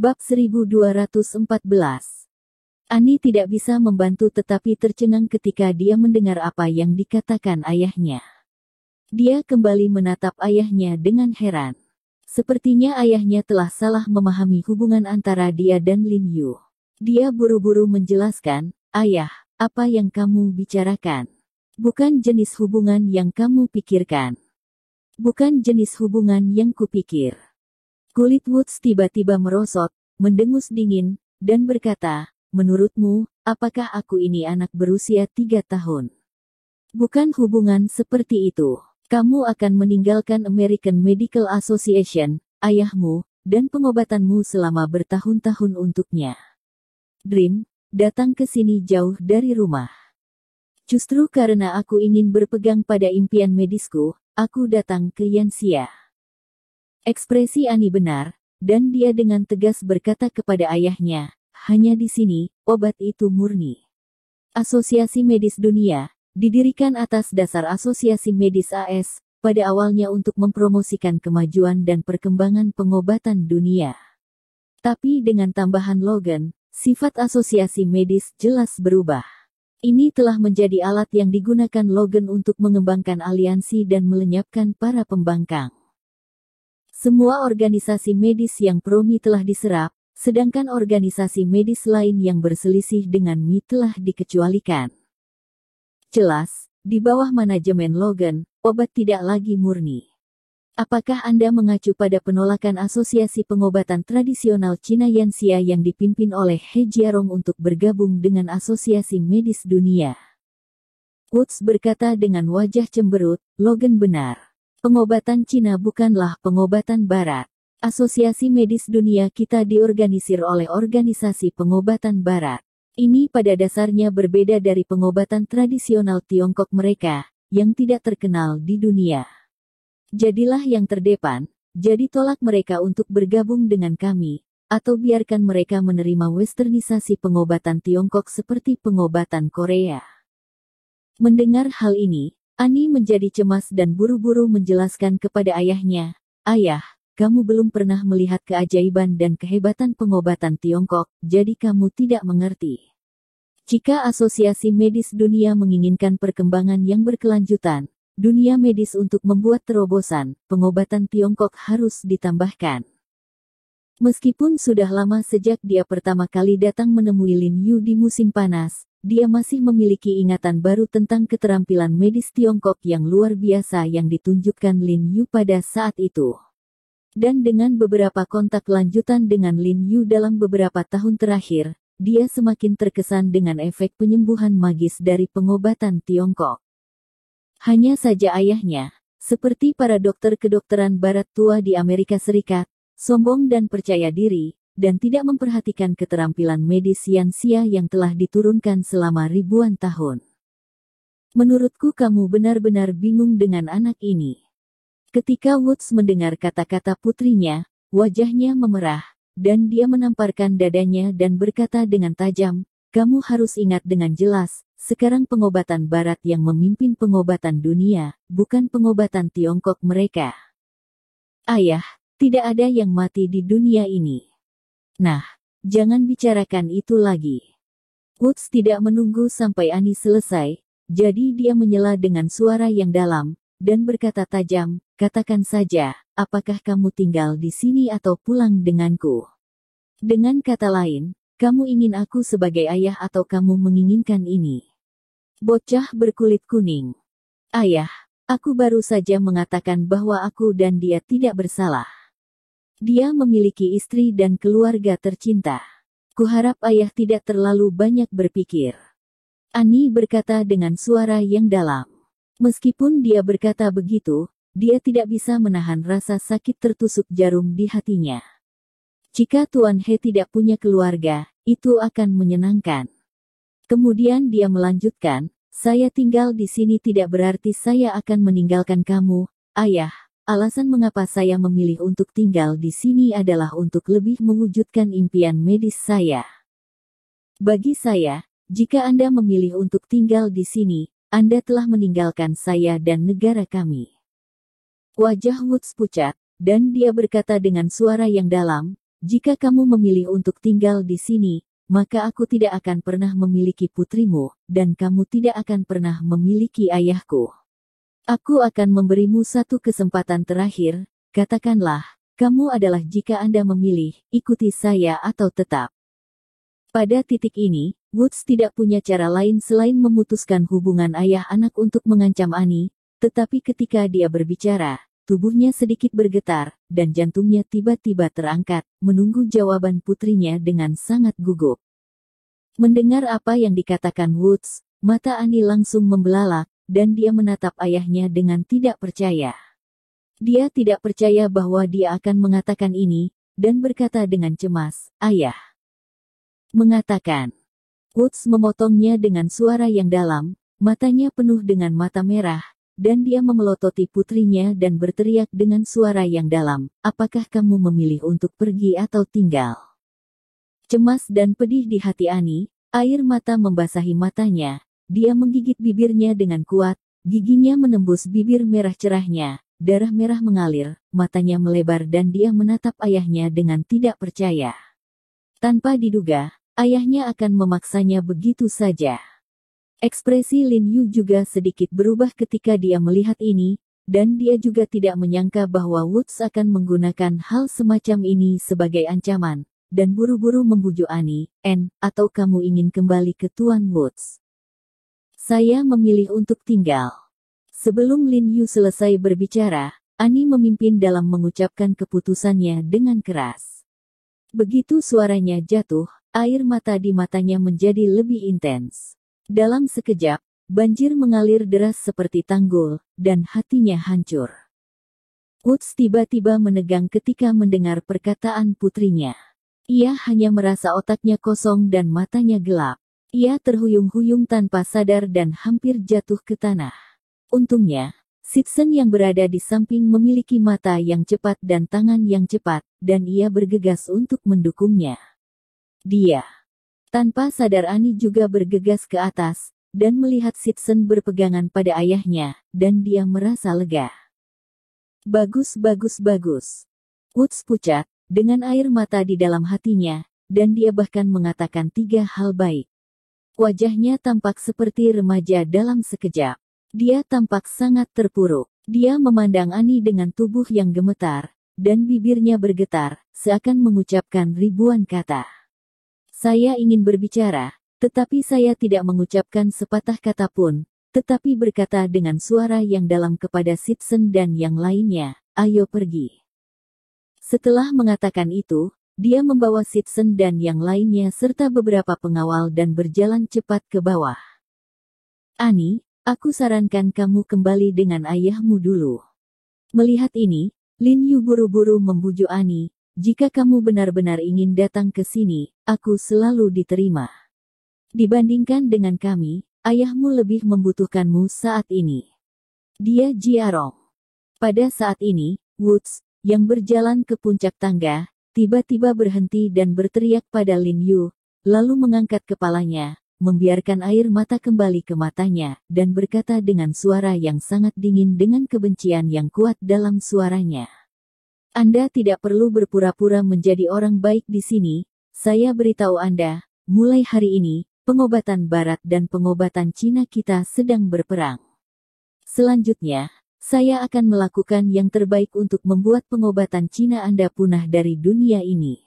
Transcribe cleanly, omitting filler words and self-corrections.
Bab 1214. Ani tidak bisa membantu tetapi tercengang ketika dia mendengar apa yang dikatakan ayahnya. Dia kembali menatap ayahnya dengan heran. Sepertinya ayahnya telah salah memahami hubungan antara dia dan Lin Yu. Dia buru-buru menjelaskan, "Ayah, apa yang kamu bicarakan? Bukan jenis hubungan yang kamu pikirkan. Bukan jenis hubungan yang kupikir." Kulit Woods tiba-tiba merosot, mendengus dingin, dan berkata, "Menurutmu, apakah aku ini anak berusia 3 tahun? Bukan hubungan seperti itu. Kamu akan meninggalkan American Medical Association, ayahmu, dan pengobatanmu selama bertahun-tahun untuknya. Dream, datang ke sini jauh dari rumah. Justru karena aku ingin berpegang pada impian medisku, aku datang ke Yanxia." Ekspresi Ani benar, dan dia dengan tegas berkata kepada ayahnya, "Hanya di sini, obat itu murni." Asosiasi Medis Dunia, didirikan atas dasar Asosiasi Medis AS, pada awalnya untuk mempromosikan kemajuan dan perkembangan pengobatan dunia. Tapi dengan tambahan Logan, sifat asosiasi medis jelas berubah. Ini telah menjadi alat yang digunakan Logan untuk mengembangkan aliansi dan melenyapkan para pembangkang. Semua organisasi medis yang pro-Mi telah diserap, sedangkan organisasi medis lain yang berselisih dengan Mi telah dikecualikan. Jelas, di bawah manajemen Logan, obat tidak lagi murni. Apakah Anda mengacu pada penolakan Asosiasi Pengobatan Tradisional Cina Yanxia yang dipimpin oleh He Jiarong untuk bergabung dengan Asosiasi Medis Dunia? Woods berkata dengan wajah cemberut, "Logan benar. Pengobatan Cina bukanlah pengobatan Barat. Asosiasi Medis Dunia kita diorganisir oleh organisasi pengobatan Barat. Ini pada dasarnya berbeda dari pengobatan tradisional Tiongkok mereka, yang tidak terkenal di dunia. Jadilah yang terdepan, jadi tolak mereka untuk bergabung dengan kami, atau biarkan mereka menerima westernisasi pengobatan Tiongkok seperti pengobatan Korea." Mendengar hal ini, Ani menjadi cemas dan buru-buru menjelaskan kepada ayahnya, "Ayah, kamu belum pernah melihat keajaiban dan kehebatan pengobatan Tiongkok, jadi kamu tidak mengerti. Jika Asosiasi Medis Dunia menginginkan perkembangan yang berkelanjutan, dunia medis untuk membuat terobosan, pengobatan Tiongkok harus ditambahkan." Meskipun sudah lama sejak dia pertama kali datang menemui Lin Yu di musim panas, dia masih memiliki ingatan baru tentang keterampilan medis Tiongkok yang luar biasa yang ditunjukkan Lin Yu pada saat itu. Dan dengan beberapa kontak lanjutan dengan Lin Yu dalam beberapa tahun terakhir, dia semakin terkesan dengan efek penyembuhan magis dari pengobatan Tiongkok. Hanya saja ayahnya, seperti para dokter kedokteran barat tua di Amerika Serikat, sombong dan percaya diri, dan tidak memperhatikan keterampilan medis Yanxia yang telah diturunkan selama ribuan tahun. "Menurutku kamu benar-benar bingung dengan anak ini." Ketika Woods mendengar kata-kata putrinya, wajahnya memerah, dan dia menamparkan dadanya dan berkata dengan tajam, "Kamu harus ingat dengan jelas, sekarang pengobatan Barat yang memimpin pengobatan dunia, bukan pengobatan Tiongkok mereka. Ayah, tidak ada yang mati di dunia ini. Nah, jangan bicarakan itu lagi." Woods tidak menunggu sampai Ani selesai, jadi dia menyela dengan suara yang dalam, dan berkata tajam, "Katakan saja, apakah kamu tinggal di sini atau pulang denganku? Dengan kata lain, kamu ingin aku sebagai ayah atau kamu menginginkan ini?" Bocah berkulit kuning. "Ayah, aku baru saja mengatakan bahwa aku dan dia tidak bersalah. Dia memiliki istri dan keluarga tercinta. Kuharap ayah tidak terlalu banyak berpikir." Ani berkata dengan suara yang dalam. Meskipun dia berkata begitu, dia tidak bisa menahan rasa sakit tertusuk jarum di hatinya. Jika Tuan He tidak punya keluarga, itu akan menyenangkan. Kemudian dia melanjutkan, "Saya tinggal di sini tidak berarti saya akan meninggalkan kamu, ayah. Alasan mengapa saya memilih untuk tinggal di sini adalah untuk lebih mewujudkan impian medis saya. Bagi saya, jika Anda memilih untuk tinggal di sini, Anda telah meninggalkan saya dan negara kami." Wajah Woods pucat, dan dia berkata dengan suara yang dalam, jika kamu memilih untuk tinggal di sini, maka aku tidak akan pernah memiliki putrimu, dan kamu tidak akan pernah memiliki ayahku. Aku akan memberimu satu kesempatan terakhir, katakanlah, kamu adalah jika Anda memilih, ikuti saya atau tetap. Pada titik ini, Woods tidak punya cara lain selain memutuskan hubungan ayah anak untuk mengancam Annie, tetapi ketika dia berbicara, tubuhnya sedikit bergetar, dan jantungnya tiba-tiba terangkat, menunggu jawaban putrinya dengan sangat gugup. Mendengar apa yang dikatakan Woods, mata Annie langsung membelalak, dan dia menatap ayahnya dengan tidak percaya. Dia tidak percaya bahwa dia akan mengatakan ini, dan berkata dengan cemas, "Ayah." Mengatakan. Woods memotongnya dengan suara yang dalam, matanya penuh dengan mata merah, dan dia memelototi putrinya dan berteriak dengan suara yang dalam, "Apakah kamu memilih untuk pergi atau tinggal?" Cemas dan pedih di hati Annie, air mata membasahi matanya, dia menggigit bibirnya dengan kuat, giginya menembus bibir merah cerahnya, darah merah mengalir, matanya melebar dan dia menatap ayahnya dengan tidak percaya. Tanpa diduga, ayahnya akan memaksanya begitu saja. Ekspresi Lin Yu juga sedikit berubah ketika dia melihat ini, dan dia juga tidak menyangka bahwa Woods akan menggunakan hal semacam ini sebagai ancaman, dan buru-buru membujuk Annie, atau kamu ingin kembali ke Tuan Woods?" "Saya memilih untuk tinggal." Sebelum Lin Yu selesai berbicara, Annie memimpin dalam mengucapkan keputusannya dengan keras. Begitu suaranya jatuh, air mata di matanya menjadi lebih intens. Dalam sekejap, banjir mengalir deras seperti tanggul, dan hatinya hancur. Woods tiba-tiba menegang ketika mendengar perkataan putrinya. Ia hanya merasa otaknya kosong dan matanya gelap. Ia terhuyung-huyung tanpa sadar dan hampir jatuh ke tanah. Untungnya, Sitsen yang berada di samping memiliki mata yang cepat dan tangan yang cepat, dan ia bergegas untuk mendukungnya. Dia. Tanpa sadar Annie juga bergegas ke atas, dan melihat Sitsen berpegangan pada ayahnya, dan dia merasa lega. "Bagus bagus bagus." Woods pucat, dengan air mata di dalam hatinya, dan dia bahkan mengatakan 3 hal baik. Wajahnya tampak seperti remaja dalam sekejap. Dia tampak sangat terpuruk. Dia memandang Annie dengan tubuh yang gemetar, dan bibirnya bergetar, seakan mengucapkan ribuan kata. "Saya ingin berbicara, tetapi saya tidak mengucapkan sepatah kata pun, tetapi berkata dengan suara yang dalam kepada Sitsen dan yang lainnya, 'Ayo pergi.'" Setelah mengatakan itu, dia membawa Sitsen dan yang lainnya serta beberapa pengawal dan berjalan cepat ke bawah. "Annie, aku sarankan kamu kembali dengan ayahmu dulu." Melihat ini, Lin Yu buru-buru membujuk Annie, "Jika kamu benar-benar ingin datang ke sini, aku selalu diterima. Dibandingkan dengan kami, ayahmu lebih membutuhkanmu saat ini." Dia Jiarong. Pada saat ini, Woods, yang berjalan ke puncak tangga, tiba-tiba berhenti dan berteriak pada Lin Yu, lalu mengangkat kepalanya, membiarkan air mata kembali ke matanya, dan berkata dengan suara yang sangat dingin dengan kebencian yang kuat dalam suaranya. "Anda tidak perlu berpura-pura menjadi orang baik di sini. Saya beritahu Anda, mulai hari ini, pengobatan Barat dan pengobatan Cina kita sedang berperang. Selanjutnya, saya akan melakukan yang terbaik untuk membuat pengobatan Cina Anda punah dari dunia ini."